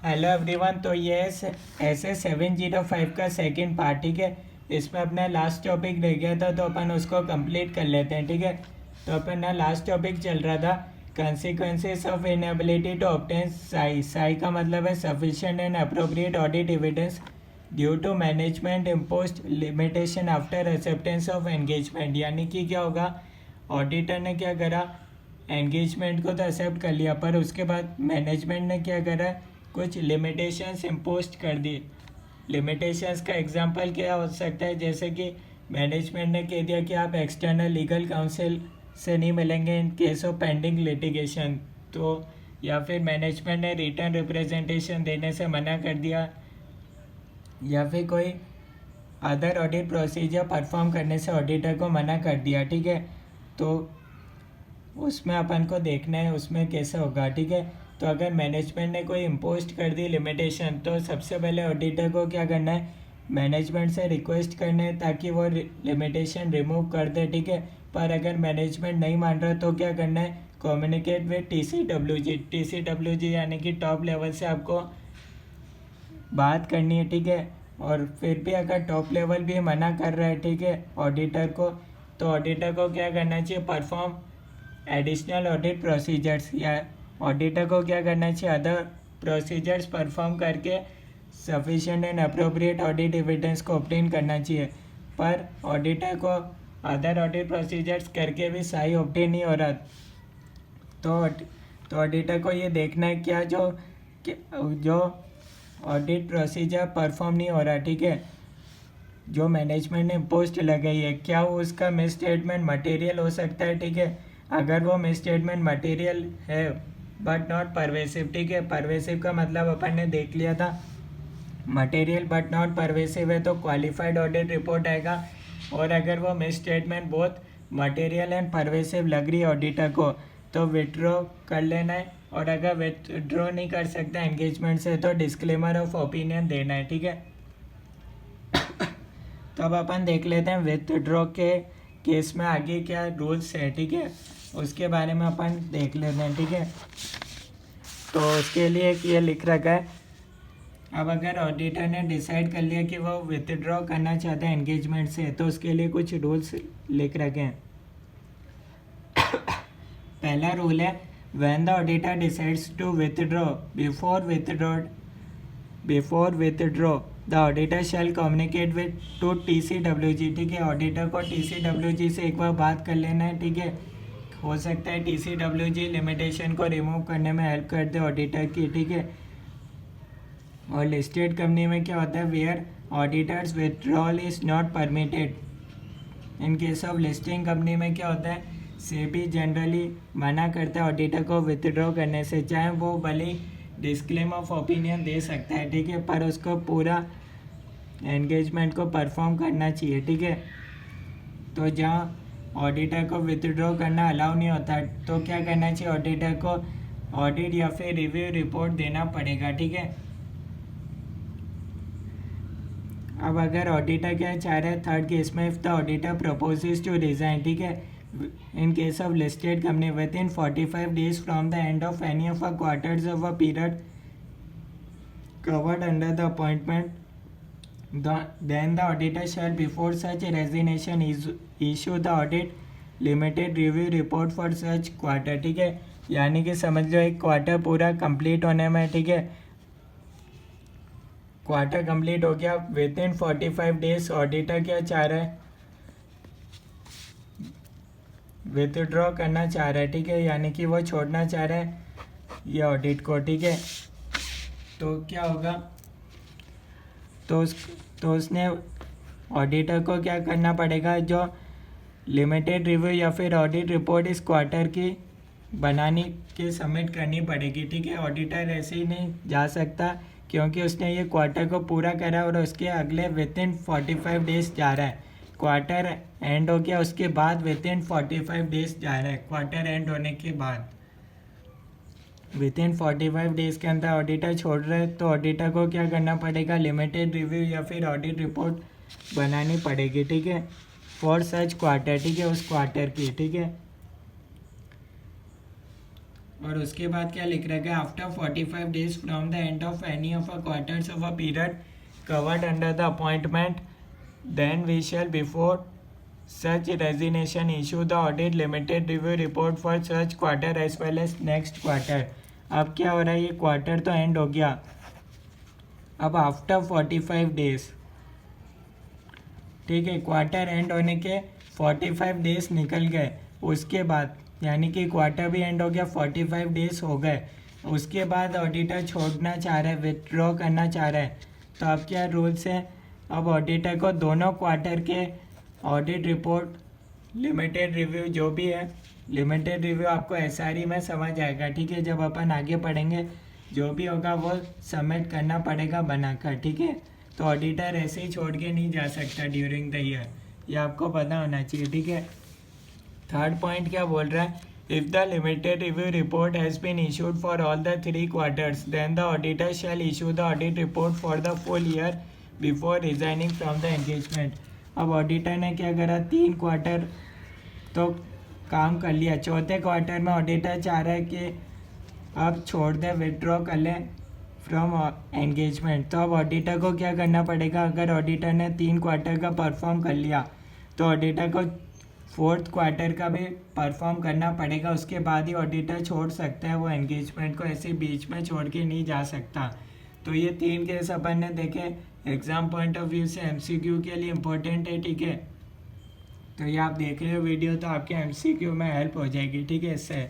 Hello everyone. तो ये ऐसे 705 का सेकंड पार्ट, ठीक है। इसमें अपना लास्ट टॉपिक रह गया था तो अपन उसको कंप्लीट कर लेते हैं, ठीक है। तो अपना लास्ट टॉपिक चल रहा था consequences of inability to obtain SAI. SAI का मतलब है sufficient and appropriate audit evidence due to management imposed limitation after acceptance of engagement. यानी कि क्या होगा, ऑडिटर ने क्या करा, एंगेजमेंट को तो एक्सेप्ट कर लिया पर उसके बाद मैनेजमेंट ने क्या करा, कुछ लिमिटेशंस इम्पोज कर दी। लिमिटेशंस का एग्जांपल क्या हो सकता है, जैसे कि मैनेजमेंट ने कह दिया कि आप एक्सटर्नल लीगल काउंसिल से नहीं मिलेंगे इन केस ऑफ पेंडिंग लिटिगेशन। तो या फिर मैनेजमेंट ने रिटर्न रिप्रेजेंटेशन देने से मना कर दिया, या फिर कोई अदर ऑडिट प्रोसीजर परफॉर्म करने से ऑडिटर को मना कर दिया, ठीक है। तो उसमें अपन को देखना है उसमें कैसे होगा, ठीक है। तो अगर मैनेजमेंट ने कोई इम्पोज कर दी लिमिटेशन तो सबसे पहले ऑडिटर को क्या करना है, मैनेजमेंट से रिक्वेस्ट करना है ताकि वो लिमिटेशन रिमूव कर दे, ठीक है। पर अगर मैनेजमेंट नहीं मान रहा तो क्या करना है, कम्युनिकेट विद TCWG। TCWG यानी कि टॉप लेवल से आपको बात करनी है, ठीक है। और फिर भी अगर टॉप लेवल भी मना कर रहा है, ठीक है, ऑडिटर को, तो ऑडिटर को क्या करना चाहिए, परफॉर्म एडिशनल ऑडिट प्रोसीजर्स, या ऑडिटर को क्या करना चाहिए, अदर प्रोसीजर्स परफॉर्म करके sufficient and appropriate audit evidence को ऑब्टेन करना चाहिए। पर ऑडिटर को अदर ऑडिट प्रोसीजर्स करके भी सही ऑब्टेन नहीं हो रहा, तो ऑडिटर को ये देखना है क्या जो ऑडिट प्रोसीजर परफॉर्म नहीं हो रहा, ठीक है, जो मैनेजमेंट ने पोस्ट लगाई है, क्या वो उसका मिस स्टेटमेंट मटेरियल हो सकता है, ठीक है। अगर वो मिस स्टेटमेंट मटेरियल है बट नॉट परवेसिव, ठीक है। परवेसिव का मतलब अपन ने देख लिया था, मटेरियल बट नॉट परवेसिव है तो क्वालिफाइड ऑडिट रिपोर्ट आएगा। और अगर वो मिस स्टेटमेंट बहुत मटेरियल एंड परवेसिव लग रही है ऑडिटर को तो विड्रॉ कर लेना है। और अगर विड्रॉ नहीं कर सकता एंगेजमेंट से तो डिस्क्लेमर ऑफ ओपिनियन देना है, ठीक है। तो अब अपन देख लेते हैं विथड्रॉ के केस में आगे क्या रूल्स है, ठीक है, उसके बारे में अपन देख लेते हैं, ठीक है। तो उसके लिए एक ये लिख रखा है, अब अगर ऑडिटर ने डिसाइड कर लिया कि वो विथड्रॉ करना चाहता है एंगेजमेंट से तो उसके लिए कुछ रूल्स लिख रखे हैं। पहला रूल है, when the auditor decides to withdraw before withdraw the auditor shall communicate with to TCWG, ठीक है। ऑडिटर को TCWG से एक बार बात कर लेना है, ठीक है। हो सकता है TCWG लिमिटेशन को रिमूव करने में हेल्प कर दे ऑडिटर की, ठीक है। और लिस्टेड कंपनी में क्या होता है, where auditors withdrawal is not permitted. In case of listing company में क्या होता है, सेबी जनरली मना करता है ऑडिटर को विथड्रॉ करने से, चाहे वो भले डिस्क्लेम ऑफ ओपिनियन दे सकता है, ठीक है, पर उसको पूरा एंगेजमेंट को परफॉर्म करना चाहिए, ठीक है। तो जहाँ ऑडिटर को विथड्रॉ करना अलाउ नहीं होता तो क्या करना चाहिए, ऑडिटर को ऑडिट या फिर रिव्यू रिपोर्ट देना पड़ेगा, ठीक है। अब अगर ऑडिटर क्या चाह रहे हैं, थर्ड केस में if the auditor proposes to resign, ठीक है, in case of listed company within 45 days from the end of any of a quarters of a period covered under the appointment, then the auditor shall before such resignation issue the audit limited review report for such quarter, ठीक है। यानी कि समझ लो एक quarter पूरा complete होने में, ठीक है, क्वार्टर कंप्लीट हो गया, विद इन 45 डेज ऑडिटर क्या चाह रहा है, विथड्रॉ करना चाह रहा है, ठीक है, यानी कि वो छोड़ना चाह रहा है ये ऑडिट को, ठीक है। तो क्या होगा, तो उसने ऑडिटर को क्या करना पड़ेगा, जो लिमिटेड रिव्यू या फिर ऑडिट रिपोर्ट इस क्वार्टर की बनाने के सबमिट करनी पड़ेगी, ठीक है। ऑडिटर ऐसे ही नहीं जा सकता क्योंकि उसने ये क्वार्टर को पूरा करा और उसके अगले विद इन 45 डेज जा रहा है, क्वार्टर एंड हो गया उसके बाद विद इन 45 डेज जा रहा है, क्वार्टर एंड होने के बाद विद इन 45 डेज के अंदर ऑडिटर छोड़ रहे हैं तो ऑडिटर को क्या करना पड़ेगा, लिमिटेड रिव्यू या फिर ऑडिट रिपोर्ट बनानी पड़ेगी, ठीक है, फॉर सच क्वार्टर, ठीक है, उस क्वार्टर की, ठीक है। और उसके बाद क्या लिख रखा है, after 45 days from the end of any of a quarters of a period covered under the appointment then we shall before such resignation issue the audit limited review report for such quarter as well as next quarter। अब क्या हो रहा है, ये quarter तो and हो गया, अब आफ्टर 45 डेज, ठीक है, क्वार्टर एंड होने के 45 डेज निकल गए, उसके बाद यानी कि क्वार्टर भी एंड हो गया, 45 डेज हो गए, उसके बाद ऑडिटर छोड़ना चाह रहा है, विथड्रॉ करना चाह रहा है, तो अब क्या रूल्स है, अब ऑडिटर को दोनों क्वार्टर के ऑडिट रिपोर्ट, लिमिटेड रिव्यू जो भी है, लिमिटेड रिव्यू आपको एसआरई में समझ आएगा, ठीक है, जब अपन आगे पढ़ेंगे जो भी होगा वो सबमिट करना पड़ेगा बनाकर, ठीक है। तो ऑडिटर ऐसे ही छोड़ के नहीं जा सकता ड्यूरिंग द ईयर, ये आपको पता होना चाहिए, ठीक है। थर्ड पॉइंट क्या बोल रहा है, if the limited review report has been issued for all the 3 quarters then the auditor shall issue the audit report for the full year before resigning from the engagement. अब auditor ने क्या करा, 3 quarter तो काम कर लिया, चौथे quarter में ऑडिटर चाह रहा है कि अब छोड़ दे, विथड्रॉ कर लें फ्रॉम एंगेजमेंट। तो अब ऑडिटर को क्या करना पड़ेगा, अगर ऑडिटर ने 3 क्वार्टर का परफॉर्म कर लिया तो ऑडिटर को 4th क्वार्टर का भी परफॉर्म करना पड़ेगा, उसके बाद ही ऑडिटर छोड़ सकता है वो एंगेजमेंट को, ऐसे बीच में छोड़ के नहीं जा सकता। तो ये 3 केस अपन ने देखे, एग्ज़ाम पॉइंट ऑफ व्यू से एमसीक्यू के लिए इम्पोर्टेंट है, ठीक है। तो ये आप देख रहे हो वीडियो तो आपके एमसीक्यू में हेल्प हो जाएगी, ठीक है। इससे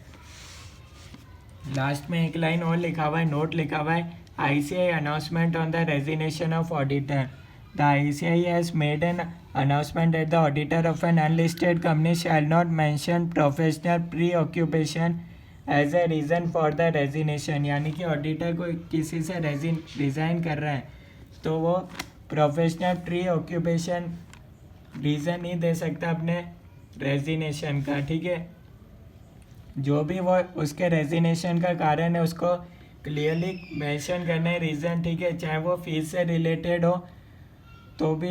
लास्ट में एक लाइन और लिखा हुआ है, नोट लिखा हुआ है, ICAI announcement on the resignation of auditor. The ICAI has made an announcement that the auditor of an unlisted company shall not mention professional preoccupation as a reason for the resignation। यानी कि auditor को किसी से resign कर रहा है तो वो प्रोफेशनल प्रीऑक्यूपेशन रीज़न नहीं दे सकता अपने रेजिग्नेशन का, ठीक है। जो भी वो उसके रेजिग्नेशन का कारण है उसको क्लियरली मेंशन करना है रीज़न, ठीक है, चाहे वो फीस से रिलेटेड हो तो भी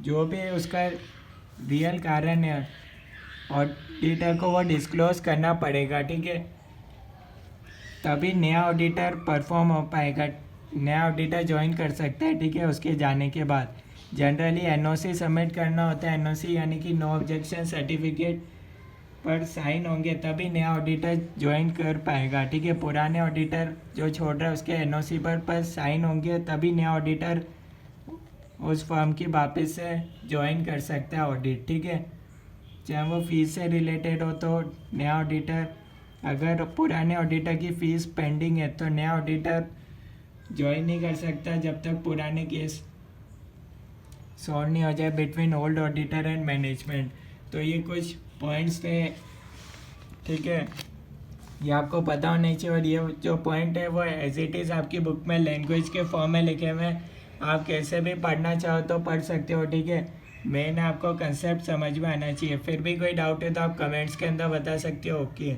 जो भी उसका रियल कारण है ऑडिटर को वो डिस्क्लोज करना पड़ेगा, ठीक है, तभी नया ऑडिटर परफॉर्म हो पाएगा, नया ऑडिटर ज्वाइन कर सकता है, ठीक है, उसके जाने के बाद। जनरली NOC सबमिट करना होता है, NOC यानी कि नो ऑब्जेक्शन सर्टिफिकेट पर साइन होंगे तभी नया ऑडिटर ज्वाइन कर पाएगा, ठीक है। पुराने ऑडिटर जो छोड़ रहा है उसके NOC पर साइन होंगे तभी नया ऑडिटर उस फर्म की वापस से ज्वाइन कर सकता है ऑडिट, ठीक है, चाहे वो फीस से रिलेटेड हो तो नया ऑडिटर, अगर पुराने ऑडिटर की फ़ीस पेंडिंग है तो नया ऑडिटर ज्वाइन नहीं कर सकता जब तक पुराने केस सॉल्व नहीं हो जाए between old auditor and management. तो ये कुछ पॉइंट्स थे, ठीक है, ये आपको पता होना चाहिए। और ये जो पॉइंट है वो एज इट इज़ आपकी बुक में लैंग्वेज के फॉर्म में लिखे हुए हैं, आप कैसे भी पढ़ना चाहो तो पढ़ सकते हो, ठीक है। मेन आपको कंसेप्ट समझ में आना चाहिए, फिर भी कोई डाउट है तो आप कमेंट्स के अंदर बता सकते हो, ओके।